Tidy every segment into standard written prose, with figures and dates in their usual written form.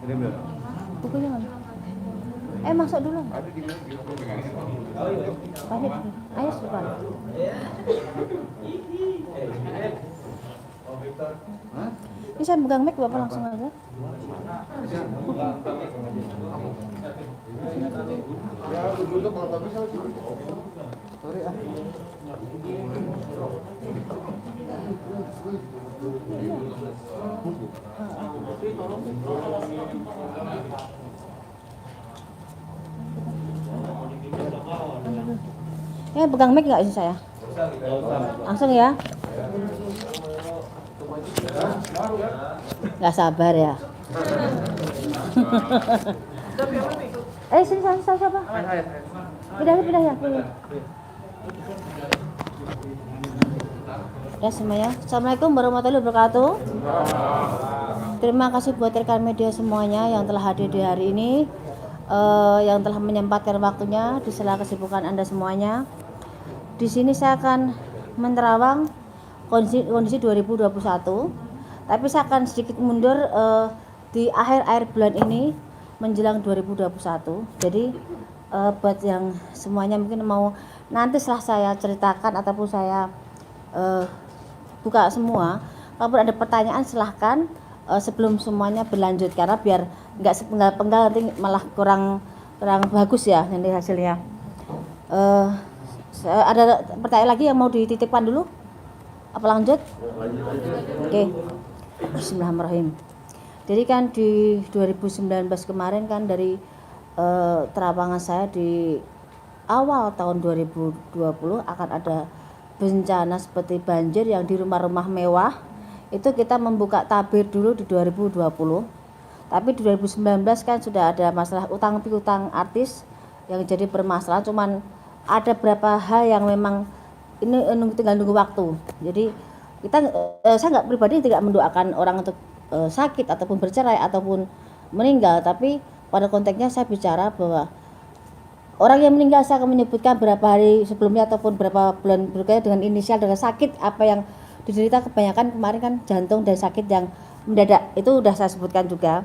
Bukunya mana? Masuk dulu. Balik. Ayo sebentar. Ini saya pegang mic Bapak langsung aja. Pegang mic nggak sih saya? Langsung ya. Nggak sabar ya. Sini siapa? Pindah ya. Ya semuanya. Assalamualaikum warahmatullahi wabarakatuh. Terima kasih buat rekan media semuanya yang telah hadir di hari ini, yang telah menyempatkan waktunya di sela kesibukan Anda semuanya. Di sini saya akan menerawang kondisi 2021, tapi saya akan sedikit mundur di akhir bulan ini menjelang 2021. Jadi buat yang semuanya mungkin mau nanti setelah saya ceritakan ataupun saya buka semua, kalau ada pertanyaan silahkan sebelum semuanya berlanjut, karena biar nggak sepenggal-penggal nanti malah kurang bagus ya nanti hasilnya. Ada pertanyaan lagi yang mau dititipkan dulu? Apa lanjut? Oke. Bismillahirrahmanirrahim. Jadi kan di 2019 kemarin kan dari terawangan saya di awal tahun 2020 akan ada bencana seperti banjir yang di rumah-rumah mewah. Itu kita membuka tabir dulu di 2020. Tapi di 2019 kan sudah ada masalah utang piutang artis yang jadi permasalahan. Cuman ada beberapa hal yang memang ini tinggal nunggu waktu. Jadi saya nggak pribadi tidak mendoakan orang untuk sakit ataupun bercerai ataupun meninggal, tapi pada konteksnya saya bicara bahwa orang yang meninggal saya akan menyebutkan berapa hari sebelumnya ataupun berapa bulan berikutnya dengan inisial dengan sakit apa yang diderita. Kebanyakan kemarin kan jantung dan sakit yang mendadak, itu udah saya sebutkan juga.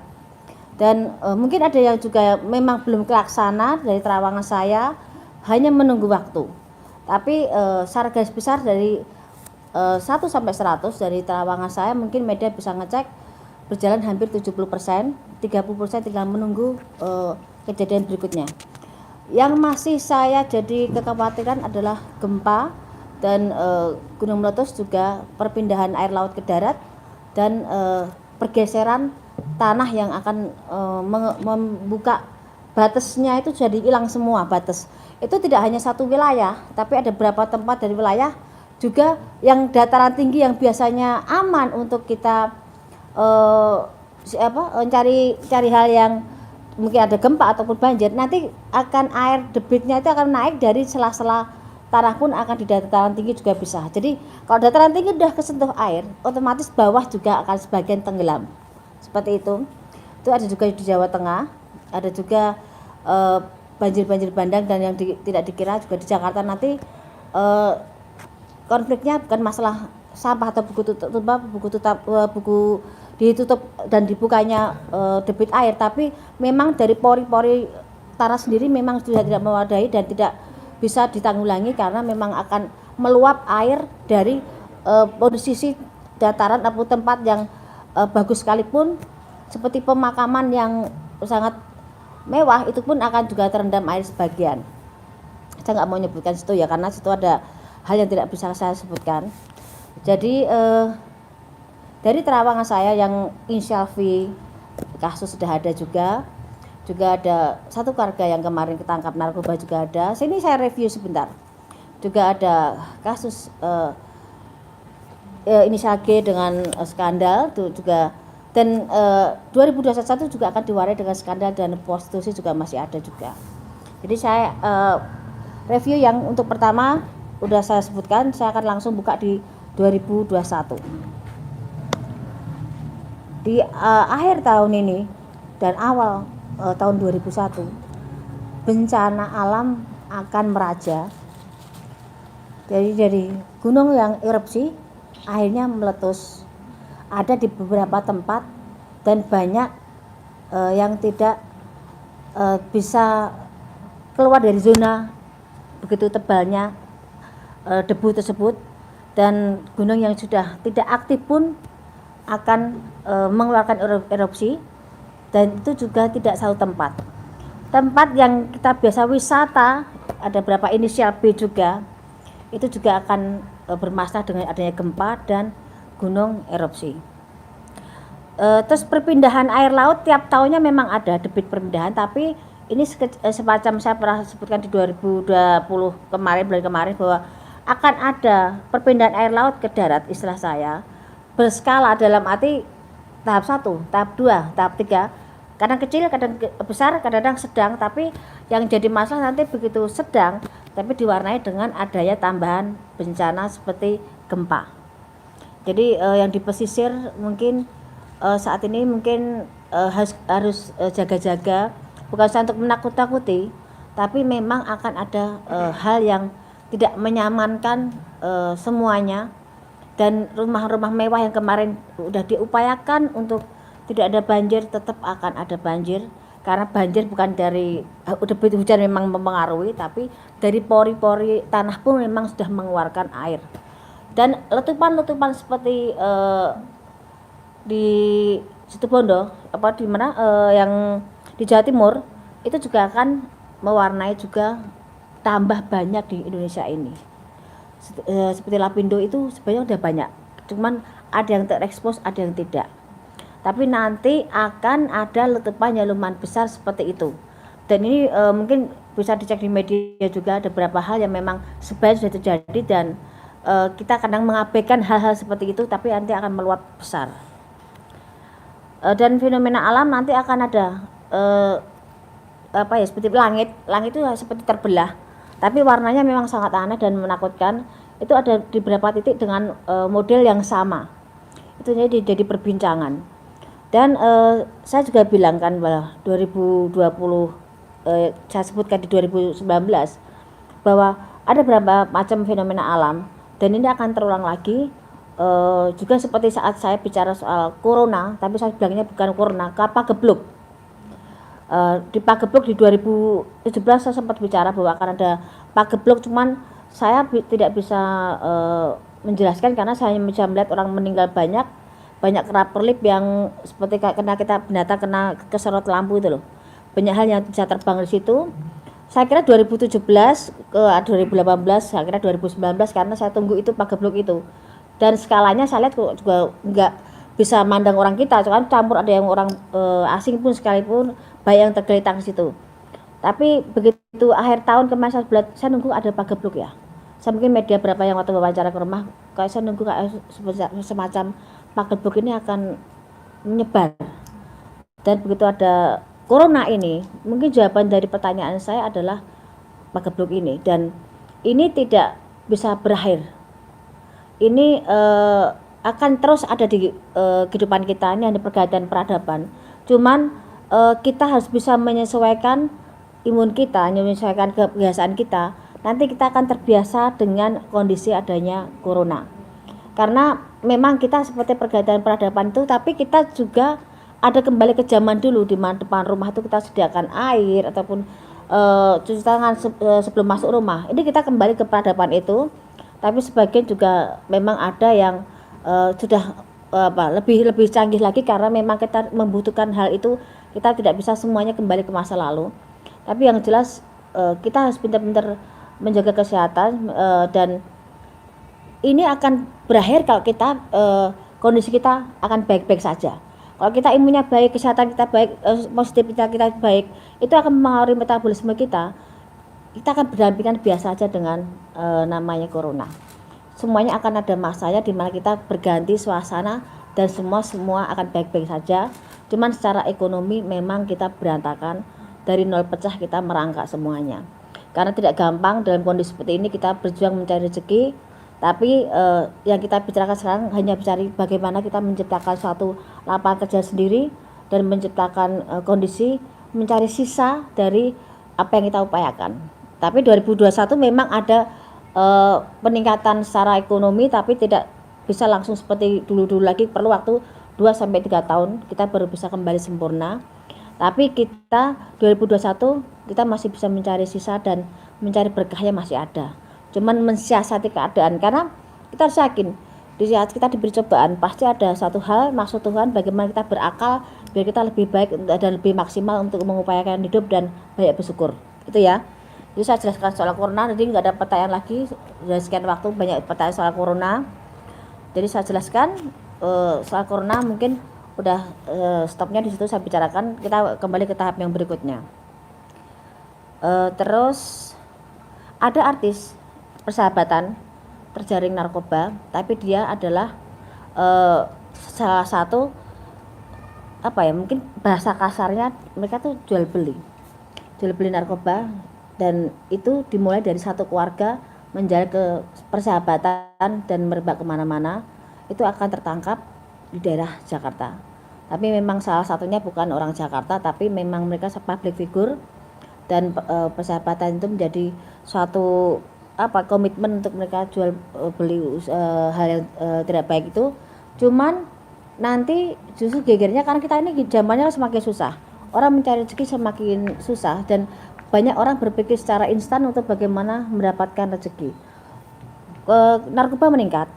Dan mungkin ada yang juga memang belum terlaksana dari terawangan saya, hanya menunggu waktu. Tapi secara garis besar dari 1 sampai 100 dari terawangan saya mungkin media bisa ngecek berjalan hampir 70%, 30% tinggal menunggu kejadian berikutnya. Yang masih saya jadi kekhawatiran adalah gempa dan gunung meletus, juga perpindahan air laut ke darat dan pergeseran tanah yang akan membuka batasnya itu jadi hilang semua batas. Itu tidak hanya satu wilayah, tapi ada beberapa tempat dari wilayah juga yang dataran tinggi yang biasanya aman untuk kita cari hal yang mungkin ada gempa ataupun banjir, nanti akan air debitnya itu akan naik dari sela-sela tanah pun akan di dataran tinggi juga bisa. Jadi kalau dataran tinggi udah kesentuh air, otomatis bawah juga akan sebagian tenggelam. Seperti itu. Itu ada juga di Jawa Tengah, ada juga banjir bandang, dan yang tidak dikira juga di Jakarta nanti konfliknya bukan masalah sampah atau buku ditutup dan dibukanya debit air, tapi memang dari pori-pori tanah sendiri memang sudah tidak memadai dan tidak bisa ditanggulangi karena memang akan meluap air dari posisi dataran atau tempat yang bagus sekalipun seperti pemakaman yang sangat mewah, itu pun akan juga terendam air sebagian. Saya nggak mau menyebutkan situ ya, karena situ ada hal yang tidak bisa saya sebutkan. Jadi dari terawangan saya yang inisial V kasus sudah ada juga ada satu keluarga yang kemarin ketangkap narkoba juga ada. Sini saya review sebentar. Juga ada kasus inisial G dengan skandal itu juga, dan 2021 juga akan diwarai dengan skandal dan prostitusi juga masih ada juga. Jadi saya review yang untuk pertama udah saya sebutkan, saya akan langsung buka di 2021. Di akhir tahun ini dan awal tahun 2001, bencana alam akan meraja. Jadi dari gunung yang erupsi akhirnya meletus ada di beberapa tempat, dan banyak yang tidak bisa keluar dari zona begitu tebalnya debu tersebut, dan gunung yang sudah tidak aktif pun akan mengeluarkan erupsi, dan itu juga tidak satu tempat. Tempat yang kita biasa wisata, ada beberapa inisial B juga, itu juga akan bermasalah dengan adanya gempa dan gunung erupsi. Terus perpindahan air laut tiap tahunnya memang ada debit perpindahan, tapi ini semacam saya pernah sebutkan di 2020 bulan kemarin bahwa akan ada perpindahan air laut ke darat, istilah saya berskala, dalam arti tahap 1, tahap 2, tahap 3, kadang kecil, kadang besar, kadang sedang, tapi yang jadi masalah nanti begitu sedang tapi diwarnai dengan adanya tambahan bencana seperti gempa. Jadi yang di pesisir mungkin saat ini mungkin harus jaga-jaga, bukan untuk menakut-takuti, tapi memang akan ada hal yang tidak menyamankan semuanya. Dan rumah-rumah mewah yang kemarin udah diupayakan untuk tidak ada banjir, tetap akan ada banjir, karena banjir bukan dari debit hujan memang mempengaruhi, tapi dari pori-pori tanah pun memang sudah mengeluarkan air. Dan letupan-letupan seperti di Situbondo, apa di mana yang di Jawa Timur, itu juga akan mewarnai juga tambah banyak di Indonesia ini. Seperti Lapindo itu sebenarnya udah banyak, cuman ada yang terekspos, ada yang tidak. Tapi nanti akan ada letupan yang lumayan besar seperti itu. Dan ini mungkin bisa dicek di media juga, ada beberapa hal yang memang sebenarnya sudah terjadi, dan kita kadang mengabaikan hal-hal seperti itu, tapi nanti akan meluap besar. Dan fenomena alam nanti akan ada seperti langit itu seperti terbelah, tapi warnanya memang sangat aneh dan menakutkan. Itu ada di beberapa titik dengan model yang sama. Itu jadi perbincangan. Dan saya juga bilang kan bahwa 2020 saya sebutkan di 2019 bahwa ada beberapa macam fenomena alam, dan ini akan terulang lagi. Juga seperti saat saya bicara soal corona, tapi saya bilangnya bukan corona, Pagebluk. Di Pagebluk di 2017 saya sempat bicara bahwa akan ada Pagebluk, cuman saya tidak bisa menjelaskan karena saya hanya bisa melihat orang meninggal banyak kerap perlip yang seperti kena kita binatang kena keserot lampu itu loh. Banyak hal yang bisa terbang di situ. Saya kira 2017 ke 2018, saya kira 2019, karena saya tunggu itu Pagebluk itu. Dan skalanya saya lihat juga nggak bisa mandang orang kita, kan campur, ada yang orang asing pun sekalipun, baik yang tergeletak di situ. Tapi begitu akhir tahun kemarin saya nunggu ada Pagebluk ya. Saya mungkin media berapa yang waktu wawancara ke rumah, kayak saya nunggu kayak semacam Pagebluk ini akan menyebar. Dan begitu ada corona ini, mungkin jawaban dari pertanyaan saya adalah Pagebluk ini, dan ini tidak bisa berakhir. Ini akan terus ada di kehidupan kita, ini ada pergantian peradaban. Cuman kita harus bisa menyesuaikan imun kita, menyesuaikan kebiasaan kita. Nanti kita akan terbiasa dengan kondisi adanya corona. Karena memang kita seperti pergantian peradaban itu, tapi kita juga ada kembali ke zaman dulu, di mana depan rumah itu kita sediakan air ataupun cuci tangan sebelum masuk rumah. Ini kita kembali ke peradaban itu. Tapi sebagian juga memang ada yang sudah lebih canggih lagi, karena memang kita membutuhkan hal itu. Kita tidak bisa semuanya kembali ke masa lalu, tapi yang jelas kita harus pintar-pintar menjaga kesehatan, dan ini akan berakhir kalau kita kondisi kita akan baik-baik saja. Kalau kita imunnya baik, kesehatan kita baik, positivitas kita baik, itu akan mempengaruhi metabolisme kita. Kita akan berdampingan biasa aja dengan namanya corona. Semuanya akan ada masanya di mana kita berganti suasana, dan semua akan baik-baik saja. Cuman secara ekonomi memang kita berantakan, dari nol pecah kita merangkak semuanya. Karena tidak gampang dalam kondisi seperti ini kita berjuang mencari rezeki, tapi yang kita bicarakan sekarang hanya mencari bagaimana kita menciptakan suatu lapangan kerja sendiri, dan menciptakan kondisi mencari sisa dari apa yang kita upayakan. Tapi 2021 memang ada peningkatan secara ekonomi, tapi tidak bisa langsung seperti dulu-dulu lagi, perlu waktu 2-3 tahun kita baru bisa kembali sempurna. Tapi kita 2021 kita masih bisa mencari sisa dan mencari berkahnya masih ada. Cuman mensiasati keadaan, karena kita harus yakin di saat kita diberi cobaan pasti ada satu hal maksud Tuhan bagaimana kita berakal biar kita lebih baik dan lebih maksimal untuk mengupayakan hidup dan banyak bersyukur. Itu ya. Jadi saya jelaskan soal corona, jadi nggak ada pertanyaan lagi. Sudah sekian waktu banyak pertanyaan soal corona. Jadi saya jelaskan soal corona, mungkin udah stopnya di situ saya bicarakan. Kita kembali ke tahap yang berikutnya. Terus ada artis persahabatan terjaring narkoba, tapi dia adalah salah satu mungkin bahasa kasarnya mereka tuh jual beli narkoba, dan itu dimulai dari satu keluarga menjalin ke persahabatan dan merebak kemana-mana. Itu akan tertangkap di daerah Jakarta, tapi memang salah satunya bukan orang Jakarta, tapi memang mereka public figure, dan persahabatan itu menjadi suatu komitmen untuk mereka jual beli hal yang tidak baik itu. Cuman nanti justru gegernya karena kita ini zamannya semakin susah, orang mencari rezeki semakin susah, dan banyak orang berpikir secara instan untuk bagaimana mendapatkan rezeki. Narkoba meningkat,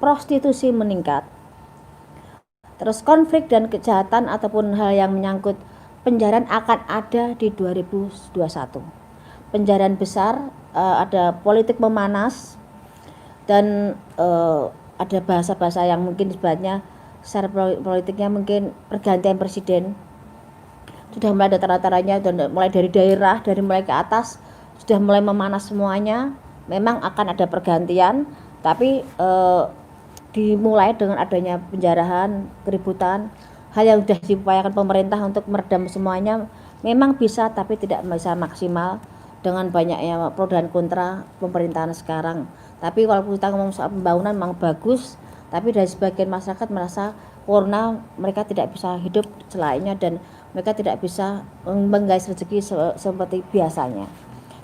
prostitusi meningkat, terus konflik dan kejahatan ataupun hal yang menyangkut penjarahan akan ada di 2021. Penjarahan besar, ada politik memanas, dan ada bahasa-bahasa yang mungkin disebutnya secara politiknya mungkin pergantian presiden. Sudah mulai ada tanda-tandanya, dan mulai dari daerah, dari mulai ke atas sudah mulai memanas semuanya. Memang akan ada pergantian, tapi dimulai dengan adanya penjarahan, keributan, hal yang sudah diupayakan pemerintah untuk meredam semuanya memang bisa, tapi tidak bisa maksimal dengan banyaknya pro dan kontra pemerintahan sekarang. Tapi kalau kita ngomong soal pembangunan memang bagus, tapi dari sebagian masyarakat merasa corona mereka tidak bisa hidup selainnya, dan mereka tidak bisa menggais rezeki seperti biasanya.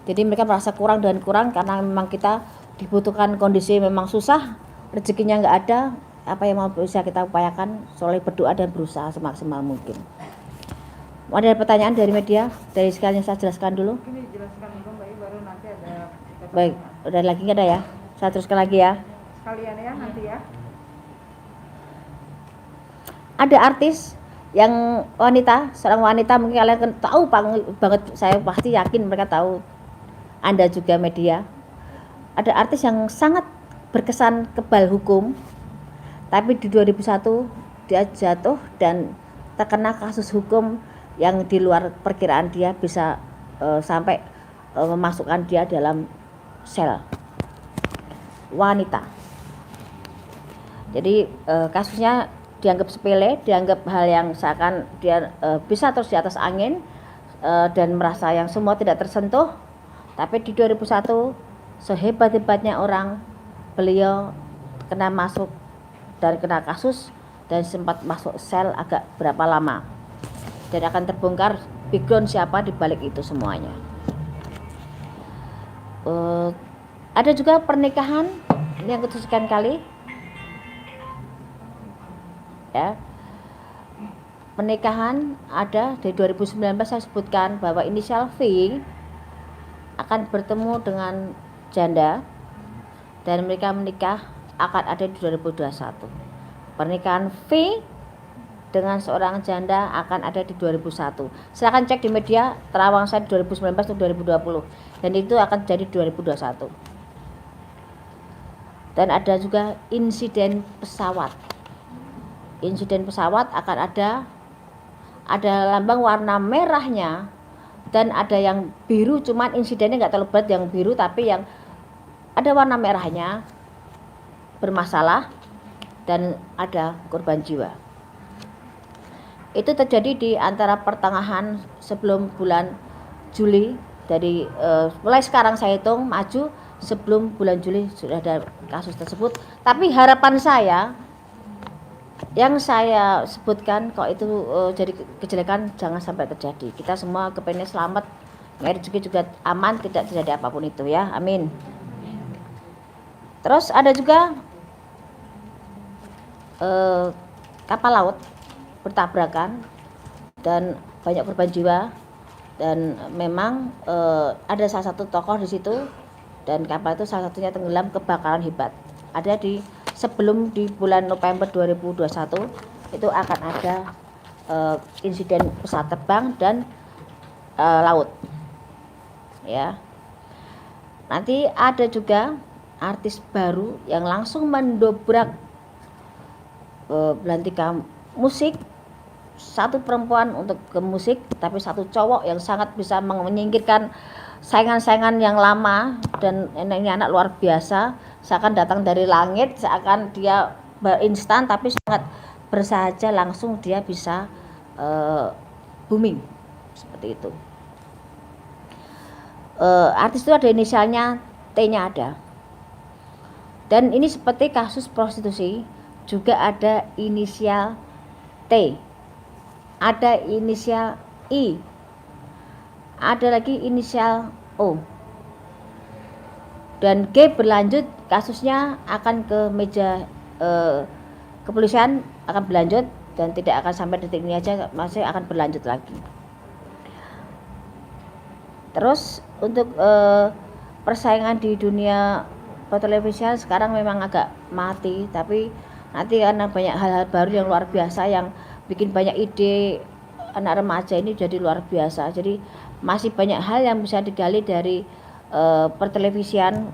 Jadi mereka merasa kurang dan kurang karena memang kita dibutuhkan kondisi memang susah, rezekinya nggak ada. Apa yang mau bisa kita upayakan soal berdoa dan berusaha semaksimal mungkin. Ada pertanyaan dari media? Dari sekalian saya jelaskan dulu. Ini dijelaskan dulu Mbak, baru nanti ada. Baik, udah lagi nggak ada ya? Saya teruskan lagi ya. Sekalian ya nanti ya. Ada artis yang wanita, seorang wanita, mungkin kalian tahu banget, saya pasti yakin mereka tahu, Anda juga media. Ada artis yang sangat berkesan kebal hukum, tapi di 2001 dia jatuh dan terkena kasus hukum yang di luar perkiraan dia, bisa sampai memasukkan dia dalam sel. Wanita. Jadi kasusnya dianggap sepele, dianggap hal yang seakan dia bisa terus di atas angin, dan merasa yang semua tidak tersentuh. Tapi di 2001 sehebat-hebatnya orang, beliau kena masuk dan kena kasus dan sempat masuk sel agak berapa lama, dan akan terbongkar background siapa di balik itu semuanya. Ada juga pernikahan, ini yang kesekian kali ya, pernikahan ada di 2019. Saya sebutkan bahwa inisial V akan bertemu dengan janda dan mereka menikah akan ada di 2021. Pernikahan V dengan seorang janda akan ada di 2001. Silakan cek di media terawang saya 2019 atau 2020, dan itu akan jadi 2021. Dan ada juga insiden pesawat. Insiden pesawat akan ada lambang warna merahnya, dan ada yang biru, cuman insidennya nggak terlalu berat yang biru, tapi yang ada warna merahnya bermasalah dan ada korban jiwa. Itu terjadi di antara pertengahan sebelum bulan Juli. Dari mulai sekarang saya hitung maju, sebelum bulan Juli sudah ada kasus tersebut. Tapi harapan saya yang saya sebutkan, kok itu jadi kejelekan jangan sampai terjadi. Kita semua kepengen selamat, rezeki juga aman, tidak terjadi apapun itu ya, amin. Terus ada juga kapal laut bertabrakan dan banyak korban jiwa. Dan memang ada salah satu tokoh di situ, dan kapal itu salah satunya tenggelam kebakaran hebat. Ada sebelum di bulan November 2021 itu akan ada insiden pesawat terbang dan laut. Ya. Nanti ada juga artis baru yang langsung mendobrak belantika musik. Satu perempuan untuk ke musik, tapi satu cowok yang sangat bisa menyingkirkan saingan-saingan yang lama. Dan ini anak luar biasa, seakan datang dari langit, seakan dia instan, tapi sangat bersahaja, langsung dia bisa booming seperti itu. Artis itu ada inisialnya, T-nya ada. Dan ini seperti kasus prostitusi, juga ada inisial T, ada inisial I, ada lagi inisial O, dan G berlanjut, kasusnya akan ke meja kepolisian, akan berlanjut dan tidak akan sampai detik ini aja, masih akan berlanjut lagi. Terus untuk persaingan di dunia pertelevisian sekarang memang agak mati, tapi nanti karena banyak hal-hal baru yang luar biasa yang bikin banyak ide anak remaja ini jadi luar biasa. Jadi masih banyak hal yang bisa digali dari pertelevisian,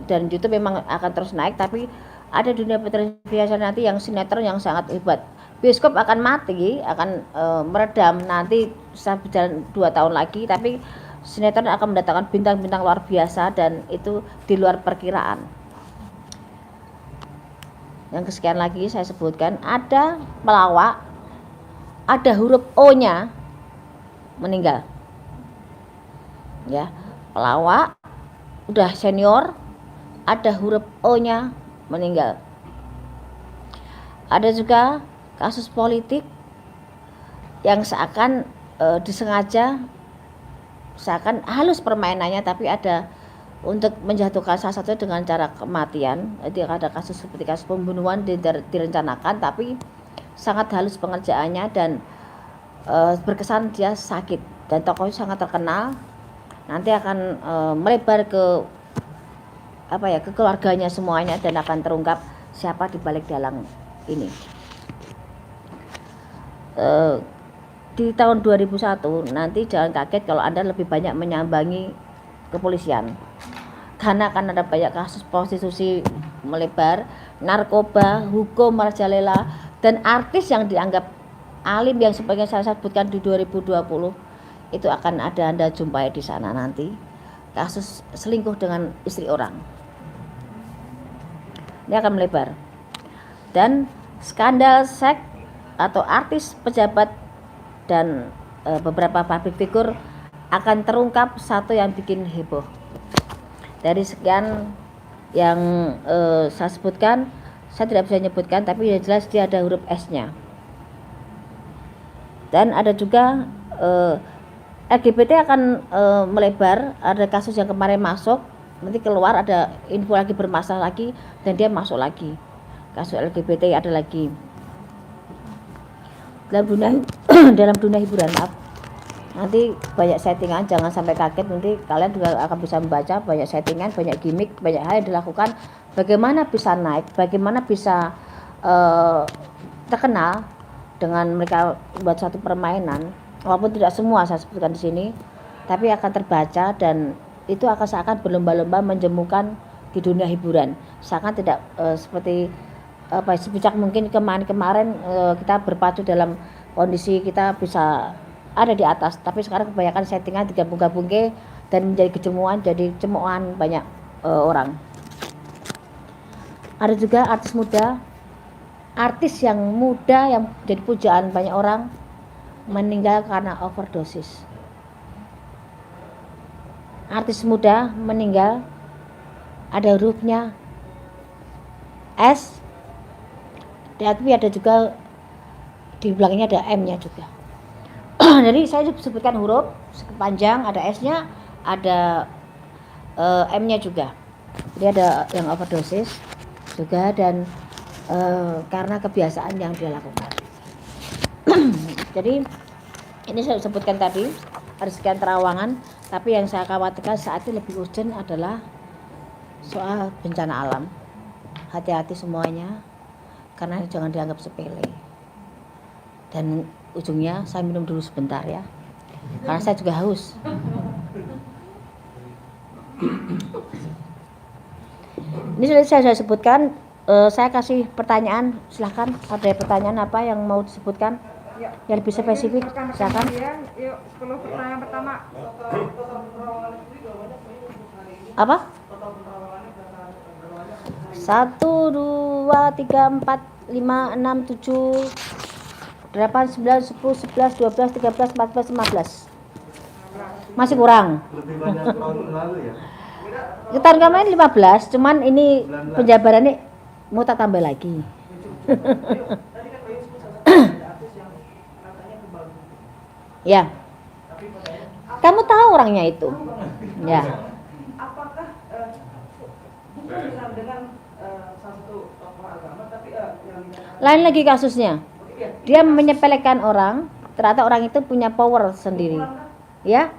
dan YouTube memang akan terus naik, tapi ada dunia pertelevisian nanti yang sinetron yang sangat hebat. Bioskop akan mati, akan meredam nanti bisa berjalan 2 tahun lagi, tapi sinetron akan mendatangkan bintang-bintang luar biasa dan itu di luar perkiraan. Yang kesekian lagi saya sebutkan, ada pelawak, ada huruf O-nya meninggal. Ya, pelawak udah senior, ada huruf O-nya meninggal. Ada juga kasus politik yang seakan disengaja, seakan halus permainannya, tapi ada untuk menjatuhkan salah satu dengan cara kematian. Jadi ada kasus seperti kasus pembunuhan direncanakan, tapi sangat halus pengerjaannya dan berkesan dia sakit, dan tokohnya sangat terkenal. Nanti akan melebar ke ke keluarganya semuanya, dan akan terungkap siapa di balik dalang ini. Di tahun 2001 nanti jangan kaget kalau Anda lebih banyak menyambangi kepolisian, karena akan ada banyak kasus prostitusi melebar, narkoba, hukum merajalela, dan artis yang dianggap alim yang sebagian saya sebutkan di 2020 itu akan ada Anda jumpai di sana nanti. Kasus selingkuh dengan istri orang ini akan melebar, dan skandal seks atau artis, pejabat, dan beberapa public figure akan terungkap, satu yang bikin heboh. Dari sekian yang saya sebutkan, saya tidak bisa menyebutkan, tapi yang jelas dia ada huruf S-nya. Dan ada juga LGBT akan melebar. Ada kasus yang kemarin masuk, nanti keluar ada info lagi bermasalah lagi, dan dia masuk lagi. Kasus LGBT ada lagi dalam dunia hiburan. Nanti banyak settingan, jangan sampai kaget, nanti kalian juga akan bisa membaca banyak settingan, banyak gimmick, banyak hal yang dilakukan, bagaimana bisa naik, bagaimana bisa terkenal dengan mereka buat satu permainan. Walaupun tidak semua saya sebutkan di sini, tapi akan terbaca, dan itu akan seakan berlomba-lomba menjemukan di dunia hiburan. Seakan tidak seperti sebijak mungkin kemarin kita berpacu dalam kondisi kita bisa ada di atas, tapi sekarang kebanyakan settingan digabung-gabungke dan menjadi kejemuan, jadi cemoan banyak orang. Ada juga artis muda, artis yang muda yang jadi pujaan banyak orang meninggal karena overdosis. Artis muda meninggal, ada hurufnya S, tapi ada juga di belakangnya ada M-nya juga. Jadi saya sebutkan huruf panjang, ada S-nya, ada M-nya juga. Jadi ada yang overdosis juga, dan karena kebiasaan yang dia lakukan. Jadi Ini saya sebutkan tadi ada sekian terawangan, tapi yang saya khawatirkan saat ini lebih urgent adalah soal bencana alam. Hati-hati semuanya, karena jangan dianggap sepele. Dan ujungnya saya minum dulu sebentar ya, karena saya juga haus. Ini sudah saya sebutkan. Saya kasih pertanyaan, silahkan. Ada pertanyaan apa yang mau disebutkan? Ya. Yang lebih spesifik, silakan. Yuk, 10 pertanyaan pertama. Apa? 1, 2, 3, 4, 5, 6, 7, 8, 9, 10, 11, 12, 13, 14, 15. Masih kurang. Lebih banyak tahun lalu ya. Tahun kemarin 15, cuman ini penjabarannya mau tak tambah lagi. Ya. Kamu tahu orangnya itu. Ya. Apakah bukan dengan satu tokoh agama tapi yang Lain lagi kasusnya. Dia menyepelekan orang, ternyata orang itu punya power sendiri. Ya.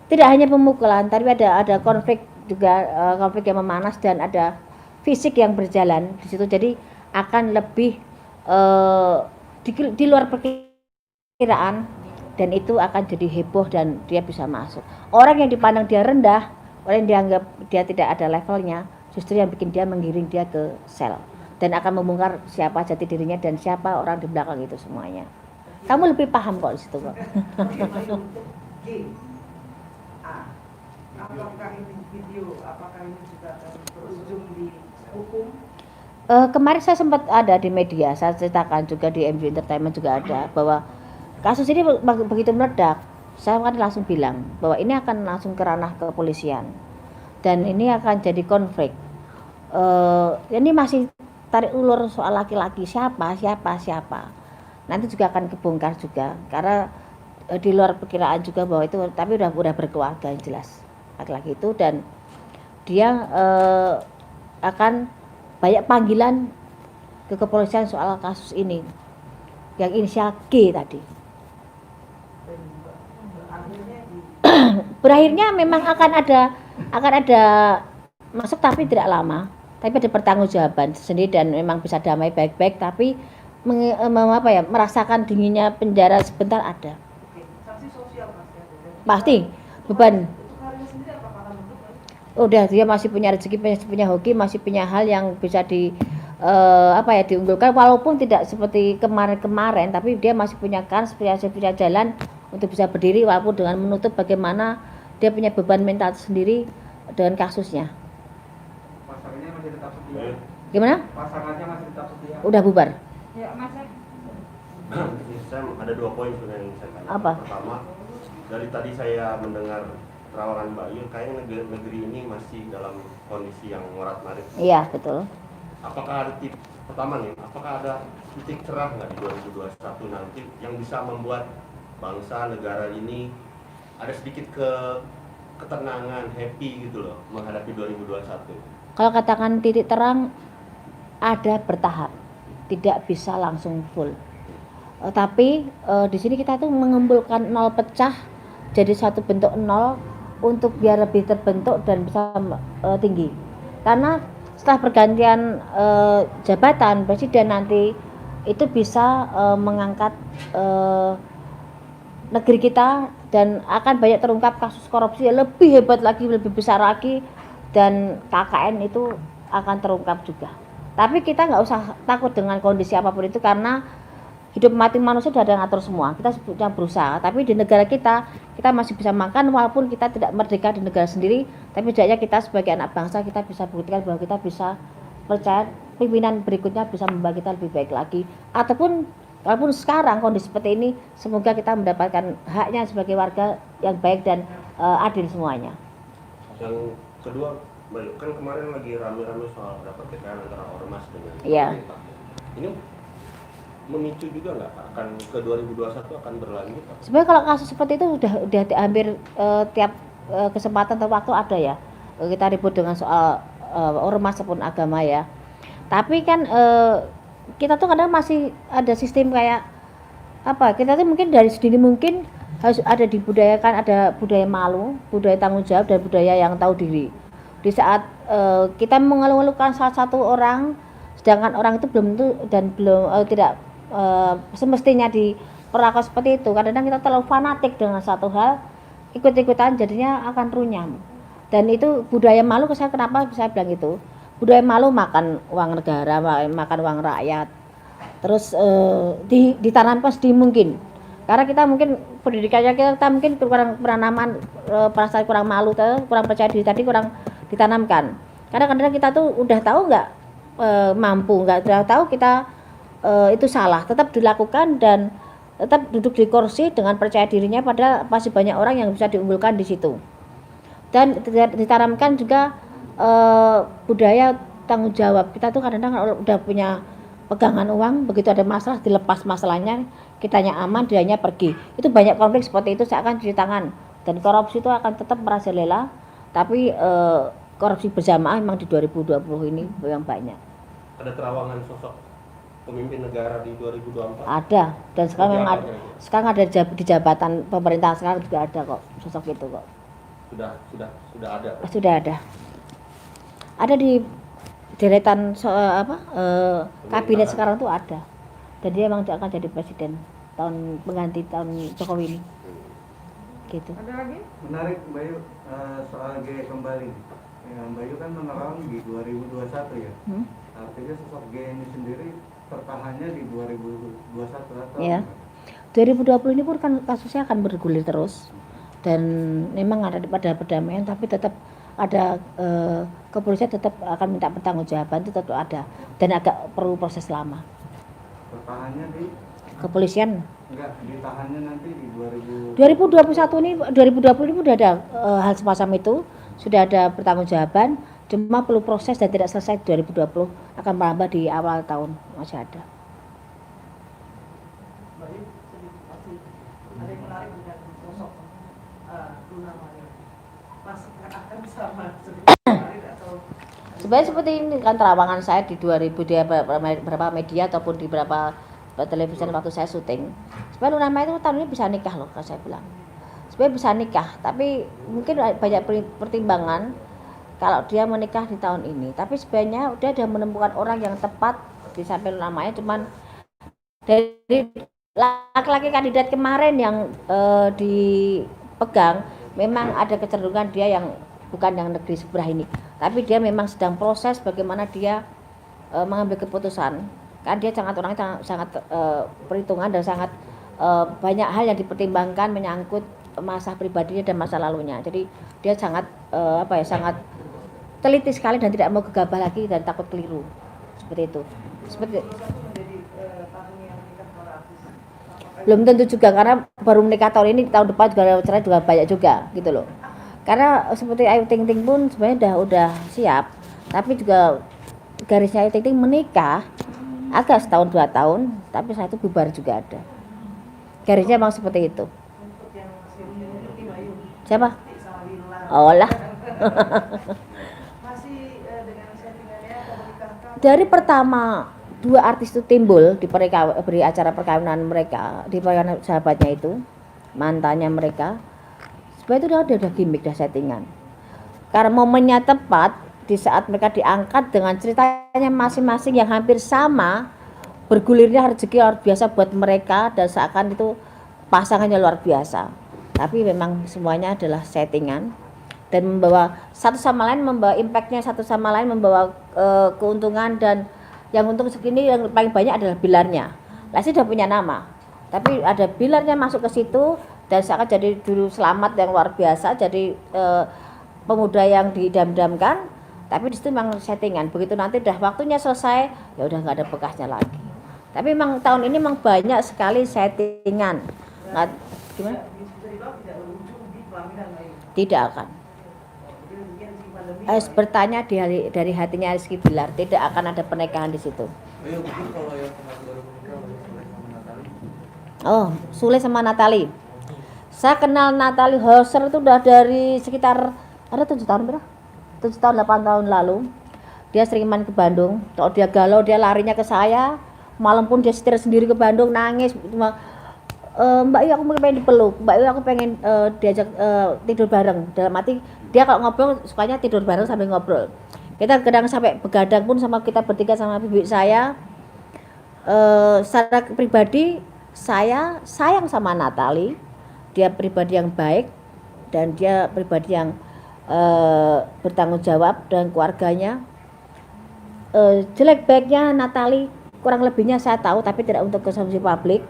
Tidak hanya pemukulan, tapi ada konflik juga, konflik yang memanas dan ada fisik yang berjalan di situ. Jadi akan lebih di luar perkiraan, dan itu akan jadi heboh dan dia bisa masuk. Orang yang dipandang dia rendah, orang yang dianggap dia tidak ada levelnya, justru yang bikin dia menggiring dia ke sel dan akan membongkar siapa jati dirinya dan siapa orang di belakang itu semuanya. Kamu lebih paham kok di situ kok. G. A. Apakah ini video, apakah ini juga akan berujung di hukum? Kemarin saya sempat ada di media, saya ceritakan juga di MJ Entertainment juga ada bahwa kasus ini begitu meledak, saya kan langsung bilang bahwa ini akan langsung ke ranah kepolisian dan ini akan jadi konflik. Ini masih tarik ulur soal laki-laki siapa. Nanti juga akan kebongkar juga karena di luar perkiraan juga bahwa itu, tapi udah berkeluarga yang jelas laki-laki itu, dan dia akan banyak panggilan ke kepolisian soal kasus ini yang inisial G tadi. Berakhirnya memang akan ada masuk, tapi tidak lama, tapi ada pertanggungjawaban sendiri dan memang bisa damai baik-baik, tapi merasakan dinginnya penjara sebentar ada. Sanksi sosial pasti ada. Pasti beban. Untuk karirnya sendiri apakah akan menutup? Udah, dia masih punya rezeki, masih punya hoki, masih punya hal yang bisa diunggulkan, walaupun tidak seperti kemarin-kemarin, tapi dia masih punya kans, punya jalan untuk bisa berdiri walaupun dengan menutup bagaimana dia punya beban mental sendiri dengan kasusnya. Pasangannya masih tetap setia. Gimana? Pasangannya masih tetap setia. Udah bubar. Ya, Mas. Saya ada 2 poin sebenarnya yang saya tanya. Apa? Pertama, dari tadi saya mendengar terawangan Mbak Yul, kayaknya negeri ini masih dalam kondisi yang morat-marit. Iya, betul. Apakah ada pertama nih, apakah ada titik cerah nggak di 2021 nanti yang bisa membuat bangsa negara ini ada sedikit ketenangan, happy gitu loh menghadapi 2021? Kalau katakan titik terang, ada bertahap, tidak bisa langsung full. Tapi di sini kita tuh mengumpulkan nol pecah jadi satu bentuk nol untuk biar lebih terbentuk dan bisa tinggi. Karena setelah pergantian jabatan presiden nanti itu bisa mengangkat negeri kita, dan akan banyak terungkap kasus korupsi yang lebih hebat lagi, lebih besar lagi, dan KKN itu akan terungkap juga. Tapi kita nggak usah takut dengan kondisi apapun itu, karena hidup mati manusia sudah ada yang ngatur semua. Kita sebutnya berusaha, tapi di negara kita masih bisa makan walaupun kita tidak merdeka di negara sendiri, tapi setidaknya kita sebagai anak bangsa kita bisa buktikan bahwa kita bisa percaya pimpinan berikutnya bisa membawa kita lebih baik lagi. Ataupun walaupun sekarang kondisi seperti ini, semoga kita mendapatkan haknya sebagai warga yang baik dan adil semuanya. Yang kedua, kan kemarin lagi rame-rame soal rapat PKN antara ormas dengan Iya. pemerintah. Ini memicu juga nggak akan ke 2021 akan berlanjut? Sebenarnya kalau kasus seperti itu udah hampir tiap kesempatan atau waktu ada ya, kita ribut dengan soal ormas ataupun agama ya. Tapi kan kita tuh kadang masih ada sistem kayak apa kita tuh mungkin dari sedini mungkin harus ada dibudayakan, ada budaya malu, budaya tanggung jawab, dan budaya yang tahu diri. Di saat kita mengeluh-elukan salah satu orang, sedangkan orang itu belum tentu dan belum tidak semestinya diperlakukan seperti itu. Kadang-kadang kita terlalu fanatik dengan satu hal, ikut-ikutan jadinya akan runyam. Dan itu budaya malu, saya kenapa saya bilang itu? Budaya malu makan uang negara, makan uang rakyat. Terus ditanamkan sedini mungkin. Karena kita mungkin pendidikannya kita mungkin kurang penanaman perasaan kurang malu, kurang percaya diri tadi kurang ditanamkan. Karena kadang-kadang kita tuh udah tahu nggak mampu, nggak udah tahu kita itu salah, tetap dilakukan dan tetap duduk di kursi dengan percaya dirinya, padahal masih banyak orang yang bisa diunggulkan di situ. Dan ditanamkan juga budaya tanggung jawab. Kita tuh kadang-kadang udah punya pegangan uang, begitu ada masalah dilepas masalahnya, kitanya aman, dianya pergi. Itu banyak konflik seperti itu seakan cuci tangan, dan korupsi itu akan tetap merajalela. Tapi korupsi berjamaah memang di 2020 ini yang banyak. Ada terawangan sosok pemimpin negara di 2024? Ada, dan sekarang memang ada, sekarang ada di jabatan pemerintahan sekarang juga ada kok sosok itu kok. Sudah ada. Sudah ada. Ada di deretan kabinet sekarang tuh ada. Dan dia memang akan jadi presiden tahun pengganti tahun Jokowi ini. Gitu. Ada lagi? Menarik Mbak Yu, soal G kembali. Ya, Mbak Yu kan menerang di 2021 ya. Artinya sosok G ini sendiri tertahannya di 2021 atau? Ya. 2020 ini pun kan kasusnya akan bergulir terus. Dan memang ada pada perdamaian, tapi tetap ada kepolisian tetap akan minta pertanggungjawaban, itu tetap ada, dan agak perlu proses lama. Tertahannya di Kepolisian enggak ditahannya nanti di 2021 ini 2020 ini sudah ada hal semacam itu, sudah ada pertanggungjawaban, cuma perlu proses dan tidak selesai 2020, akan merambah di awal tahun masih ada. Baik, masih ada yang menarik dengan sosok Luna Maya. Masih akan sama seperti kemarin atau Sebenarnya seperti ini kan terawangan saya di 2000 di beberapa media ataupun di beberapa televisi waktu saya syuting. Sebenarnya Luna Maya itu tahun ini bisa nikah loh, kalau saya bilang. Sebenarnya bisa nikah, tapi mungkin banyak pertimbangan kalau dia menikah di tahun ini. Tapi sebenarnya dia sudah menemukan orang yang tepat di samping Luna Maya, cuman dari laki-laki kandidat kemarin yang dipegang memang ada kecenderungan dia yang bukan yang negeri sebelah ini, tapi dia memang sedang proses bagaimana dia mengambil keputusan. Kan dia sangat orangnya sangat perhitungan dan sangat banyak hal yang dipertimbangkan menyangkut masa pribadinya dan masa lalunya. Jadi dia sangat sangat teliti sekali dan tidak mau gegabah lagi dan takut keliru seperti itu. Seperti menjadi tahun yang menikah para artis. belum tentu juga, karena baru menikah tahun ini, tahun depan juga cerai juga banyak juga gitu loh. Karena seperti Ayu Ting Ting pun sebenarnya udah siap, tapi juga garisnya Ayu Ting Ting menikah agak setahun 2 tahun, tapi setelah itu bubar juga ada. Garisnya memang seperti itu. Untuk yang masih mengikuti Bayu. Siapa? Sama Lila. Oh lah. Masih dengan settingannya atau menikahkan? Dari pertama 2 artis itu timbul di acara perkawinan mereka, di perkawinan sahabatnya itu, mantannya mereka, sebenarnya itu udah gimmick, udah settingan. Karena momennya tepat di saat mereka diangkat dengan ceritanya masing-masing yang hampir sama, bergulirnya rezeki luar biasa buat mereka dan seakan itu pasangannya luar biasa. Tapi memang semuanya adalah settingan dan membawa satu sama lain, membawa impactnya satu sama lain, membawa keuntungan, dan yang untung segini yang paling banyak adalah Bilarnya. Lesti sudah punya nama, tapi ada Bilarnya masuk ke situ dan seakan jadi dulu Selamat yang luar biasa, jadi pemuda yang didam-damkan, tapi di situ memang settingan. Begitu nanti udah waktunya selesai, ya udah nggak ada bekasnya lagi. Tapi memang tahun ini memang banyak sekali settingan. Nggak, gimana? Bisa dibilang tidak berujung di pelaminan Bayu. Tidak akan. Jadi mungkin si pandemi. Harus bertanya dari hatinya Rizky Bilar, tidak akan ada pernikahan di situ. Ayo, mungkin kalau yang baru menikah Sule sama Natali. Oh, Sule sama Natali. Saya kenal Natali Hauser itu udah dari sekitar ada 7 tahun berapa? 7 tahun 8 tahun lalu. Dia sering main ke Bandung. Kalau dia galau dia larinya ke saya. Malam pun dia setir sendiri ke Bandung, nangis. Mbak Yu aku pengen dipeluk, Mbak Yu aku pengen diajak tidur bareng. Dalam arti dia kalau ngobrol sukanya tidur bareng sambil ngobrol. Kita kadang sampai begadang pun sama kita bertiga sama bibi saya. Secara pribadi saya sayang sama Natali. Dia pribadi yang baik dan dia pribadi yang bertanggung jawab dengan keluarganya. Jelek baiknya Natali kurang lebihnya saya tahu tapi tidak untuk konsumsi publik.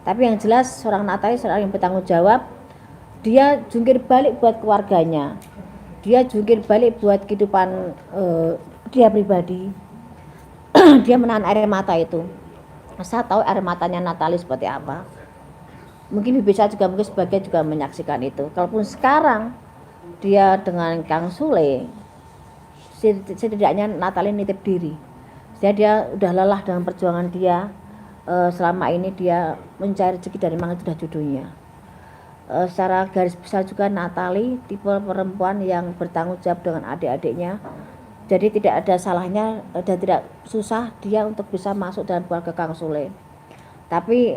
Tapi yang jelas seorang Natali seorang yang bertanggung jawab. Dia jungkir balik buat keluarganya. Dia jungkir balik buat kehidupan dia pribadi. Dia menahan air mata itu. Saya tahu air matanya Natali seperti apa. Mungkin bibi saya juga mungkin sebagian juga menyaksikan itu. Kalaupun sekarang dia dengan Kang Sule, setidaknya Natali nitip diri. Jadi dia udah lelah dengan perjuangan dia. Selama ini dia mencari rezeki dari mana itu sudah judulnya. Secara garis besar juga Natali tipe perempuan yang bertanggung jawab dengan adik-adiknya. Jadi tidak ada salahnya dan tidak susah dia untuk bisa masuk dalam keluarga Kang Sule. Tapi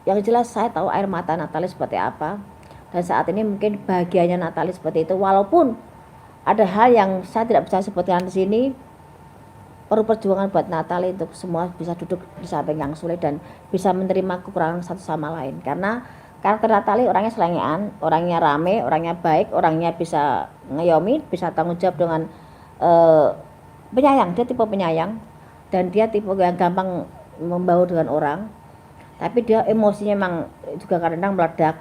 yang jelas saya tahu air mata Natali seperti apa. Dan saat ini mungkin bahagianya Natali seperti itu. Walaupun ada hal yang saya tidak bisa sebutkan di sini. Perlu perjuangan buat Natali untuk semua bisa duduk di samping Kang Sule dan bisa menerima kekurangan satu sama lain. Karena karakter Natali orangnya selengean, orangnya rame, orangnya baik, orangnya bisa ngayomi, bisa tanggung jawab dengan penyayang. Dia tipe penyayang dan dia tipe yang gampang membaur dengan orang. Tapi dia emosinya memang juga kadang-kadang meledak.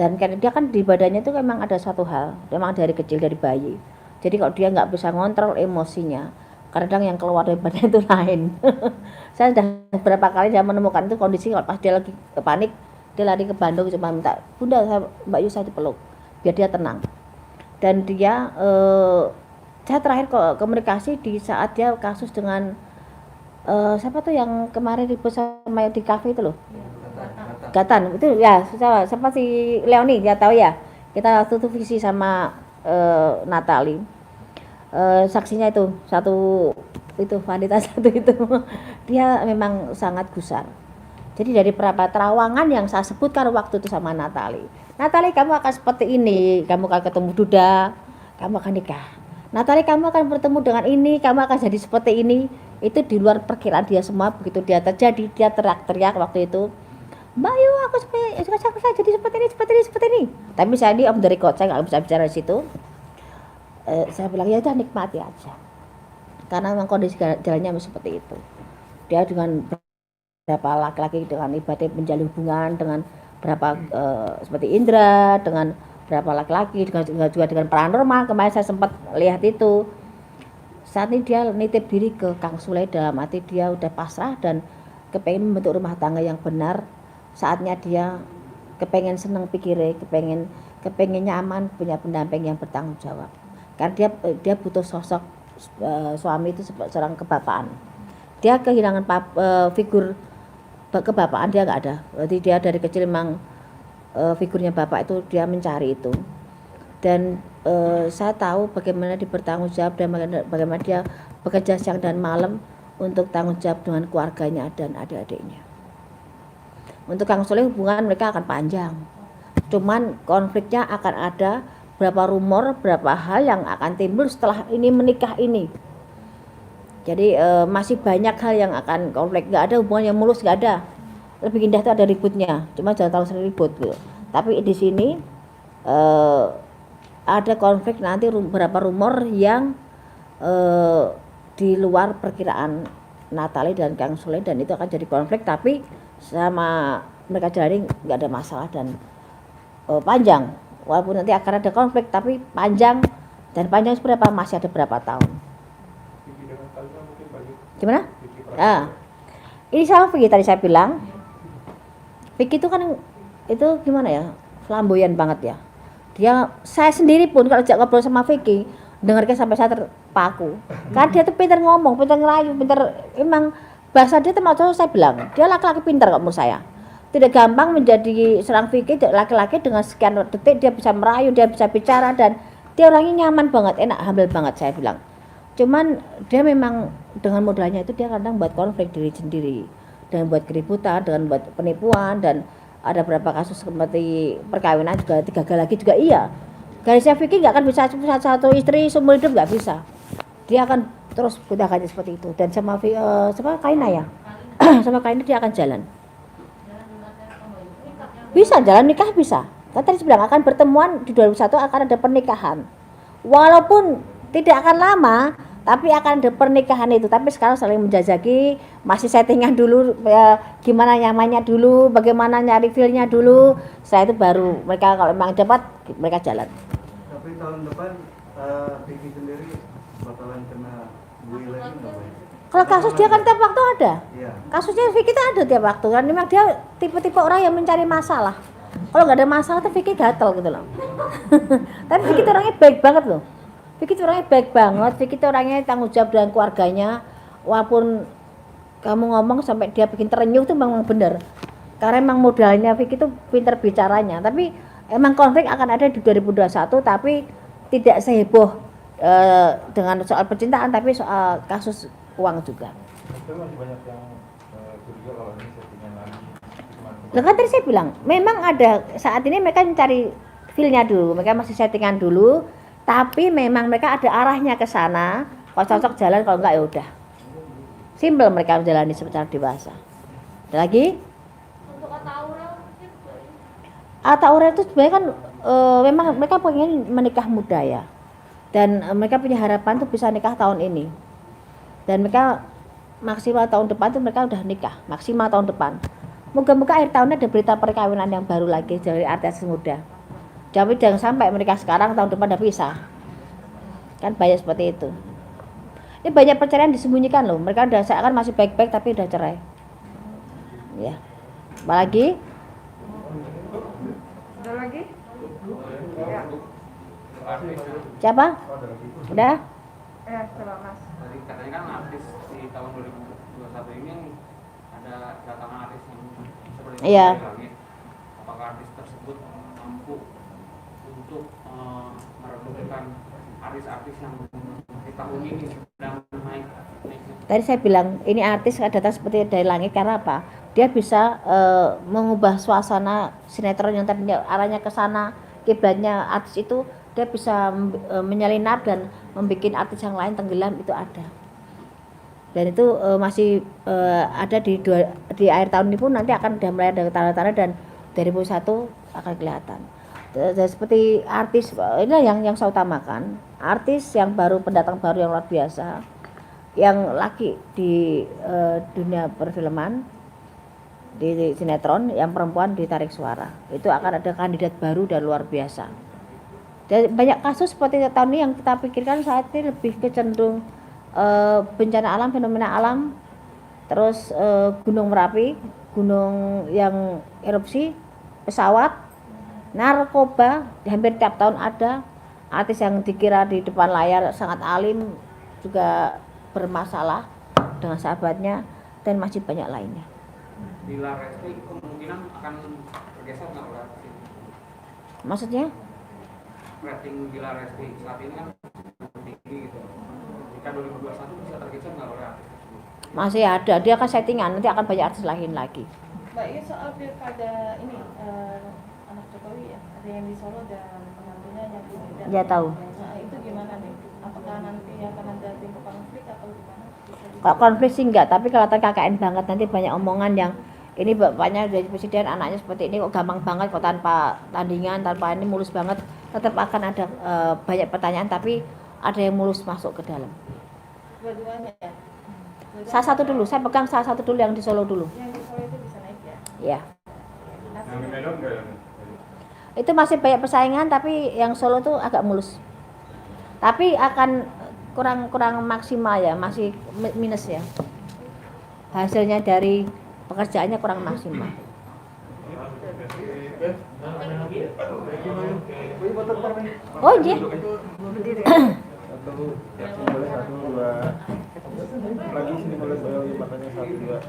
Dan karena dia kan di badannya itu memang ada suatu hal, memang dari kecil dari bayi. Jadi kalau dia nggak bisa ngontrol emosinya, kadang yang keluar dari badan itu lain. Saya sudah beberapa kali saya menemukan itu kondisi kalau pas dia lagi panik, dia lari ke Bandung cuma minta, Bunda Mbak Yu saya dipeluk, biar dia tenang. Dan dia, saya terakhir komunikasi di saat dia kasus dengan siapa tuh yang kemarin ribut sama di kafe itu loh, Gatan itu ya, siapa si Leoni dia tahu ya. Kita waktu itu visi sama Natali. Saksinya itu satu itu wanita satu itu dia memang sangat gusar. Jadi dari beberapa terawangan yang saya sebutkan waktu itu sama Natali, kamu akan seperti ini, kamu akan ketemu Duda, kamu akan nikah. Natali kamu akan bertemu dengan ini, kamu akan jadi seperti ini. Itu di luar perkiraan dia semua. Begitu dia terjadi, dia teriak-teriak waktu itu, Mbak Yu aku saya jadi seperti ini. Tapi saya ini om dari record, saya nggak bisa bicara di situ. Saya bilang ya udah nikmati aja karena memang kondisi jalannya seperti itu. Dia dengan berapa laki-laki dengan ibadah menjalin hubungan dengan berapa seperti Indra, dengan berapa laki-laki juga dengan paranormal. Kemarin saya sempat lihat itu. Saat ini dia nitip diri ke Kang Sule dalam arti dia udah pasrah dan kepengen membentuk rumah tangga yang benar. Saatnya dia kepengen seneng pikirnya, kepengen nyaman, punya pendamping yang bertanggung jawab. Karena dia butuh sosok suami itu seorang kebapaan. Dia kehilangan figur kebapaan, dia nggak ada. Berarti dia dari kecil memang figurnya bapak itu dia mencari itu. Dan saya tahu bagaimana dia bertanggung jawab dan bagaimana dia bekerja siang dan malam untuk tanggung jawab dengan keluarganya dan adik-adiknya. Untuk Kang Sule hubungan mereka akan panjang. Cuman konfliknya akan ada, berapa rumor, berapa hal yang akan timbul setelah ini menikah ini. Jadi masih banyak hal yang akan konflik. Nggak ada hubungan yang mulus, nggak ada. Lebih indah itu ada ributnya, cuma jangan terlalu sering ribut gitu. Tapi di sini ada konflik nanti beberapa rumor yang di luar perkiraan Natali dan Kang Sule, dan itu akan jadi konflik. Tapi sama mereka jalani nggak ada masalah dan panjang. Walaupun nanti akan ada konflik, tapi panjang, dan panjang seberapa masih ada berapa tahun. Gimana? Ah, ini sama Vicky tadi saya bilang. Vicky itu kan itu gimana ya, flamboyan banget ya. Saya sendiri pun kalau ajak ngobrol sama Vicky, dengarnya sampai saya terpaku. Karena dia tuh pintar ngomong, pintar ngerayu, pintar, emang bahasa dia termasuk saya bilang dia laki-laki pintar kok menurut saya. Tidak gampang menjadi seorang Vicky, laki-laki dengan sekian detik dia bisa merayu, dia bisa bicara, dan dia orangnya nyaman banget, enak, humble banget saya bilang. Cuman dia memang dengan modalnya itu dia kadang buat konflik diri sendiri, dengan buat keributan, dengan buat penipuan, dan ada berapa kasus seperti perkawinan juga gagal lagi juga iya. Garisnya Vicky nggak akan bisa satu istri seumur hidup, nggak bisa. Dia akan terus gonta-ganti seperti itu. Dan sama sama Kaina ya, sama Kaina dia akan jalan. Bisa jalan nikah bisa. Kan tadi bilang akan pertemuan di 2001 akan ada pernikahan. Walaupun tidak akan lama, tapi akan ada pernikahan itu. Tapi sekarang saling menjajaki, masih settingan dulu ya, gimana nyamannya dulu, bagaimana nyari feel-nya dulu. Setelah itu baru mereka kalau memang dapat mereka jalan. Tapi tahun depan Vicky sendiri bakalan kena bully lagi nggak, Boy? Kalau kasus dia kan tiap waktu ada. Iya. Kasusnya Vicky itu ada tiap waktu. Kan memang dia tipe-tipe orang yang mencari masalah. Kalau nggak ada masalah tuh Vicky gatel gitu loh. Tapi Vicky itu orangnya baik banget loh. Vicky itu orangnya baik banget. Vicky itu orangnya tanggung jawab dengan keluarganya. Walaupun kamu ngomong sampai dia bikin terenyuh tuh memang bener. Karena emang modalnya Vicky itu pinter bicaranya. Tapi emang konflik akan ada di 2021. Tapi tidak seheboh dengan soal percintaan. Tapi soal kasus uang juga. Tapi masih banyak yang curiga kalau ini settingan lagi. Nah, kan tadi saya bilang, memang ada saat ini mereka mencari feel-nya dulu, mereka masih settingan dulu, tapi memang mereka ada arahnya ke sana. Kalau cocok jalan, kalau enggak ya udah. Simpel mereka menjalani secara dewasa. Ada lagi? Untuk kata Aurel Ata Aurel itu sebenarnya kan memang mereka pengen menikah muda ya. Dan mereka punya harapan tuh bisa nikah tahun ini. Dan mereka maksimal tahun depan tuh mereka udah nikah, maksimal tahun depan. Moga-moga akhir tahun ada berita perkawinan yang baru lagi dari artis muda. Tapi jangan sampai mereka sekarang tahun depan udah pisah. Kan banyak seperti itu. Ini banyak perceraian disembunyikan loh. Mereka udah seakan masih baik-baik tapi udah cerai. Ya. Apa lagi? ada lagi? Ya, Siapa? Udah? coba Mas. Tadi katanya kan artis di tahun 2021 ini ada datangan artis yang seperti Iya. Dari Langit. Apakah artis tersebut mampu untuk meredupkan artis-artis yang di tahun ini sedang naik? Tadi saya bilang ini artis datang seperti dari langit karena apa? Dia bisa mengubah suasana sinetron yang tadinya arahnya ke sana, kiblatnya artis itu dia bisa menyelinap dan membuat artis yang lain tenggelam, itu ada. Dan itu masih ada di akhir tahun ini pun nanti akan sudah mulai ada tanda-tanda dan 2001 akan kelihatan. Dan seperti artis ini yang saya utamakan, artis yang baru, pendatang baru yang luar biasa, yang laki di dunia perfilman, di sinetron, yang perempuan ditarik suara. Itu akan ada kandidat baru dan luar biasa. Dan banyak kasus seperti tahun ini yang kita pikirkan saat ini lebih kecenderung bencana alam, fenomena alam, terus gunung Merapi, gunung yang erupsi, pesawat, narkoba, hampir tiap tahun ada. Artis yang dikira di depan layar sangat alim juga bermasalah dengan sahabatnya, dan masih banyak lainnya. Bila Resti kemungkinan akan bergeser nggak oleh artis ini? Maksudnya? Rating Bila Resti saat ini kan tinggi gitu. Jika 2021 bisa tergeser nggak oleh artis tersebut? Masih ada, dia akan settingan, nanti akan banyak artis lain lagi. Mbak, ini soal pilkada ini anak Jokowi ya, ada yang di Solo dan penantunya yang di Medan. Ya tahu. Nah, itu gimana nih? Apakah nanti akan ada timbul konflik atau gimana? Kalau konflik sih enggak, tapi kelihatan KKN banget, nanti banyak omongan yang ini bapaknya dari presiden, anaknya seperti ini kok gampang banget, kok tanpa tandingan, tanpa ini mulus banget. Tetap akan ada banyak pertanyaan, tapi ada yang mulus masuk ke dalam. Dua-duanya ya? Salah satu dulu, saya pegang salah satu dulu yang di Solo dulu. Yang di Solo itu bisa naik ya? Ya, Yang di Medan enggak yang itu masih banyak persaingan, tapi yang Solo tuh agak mulus. Tapi akan kurang maksimal ya, masih minus ya. Hasilnya dari pekerjaannya kurang maksimal. Oh iya. boleh 1, 2 lagi sini boleh matanya 1, 2.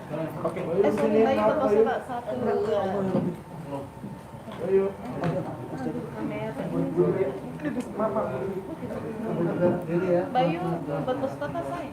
Oke. Sorry, Mbak, foto satu, dua. Ayo. Jadi ya. Bayu buat poster apa saya?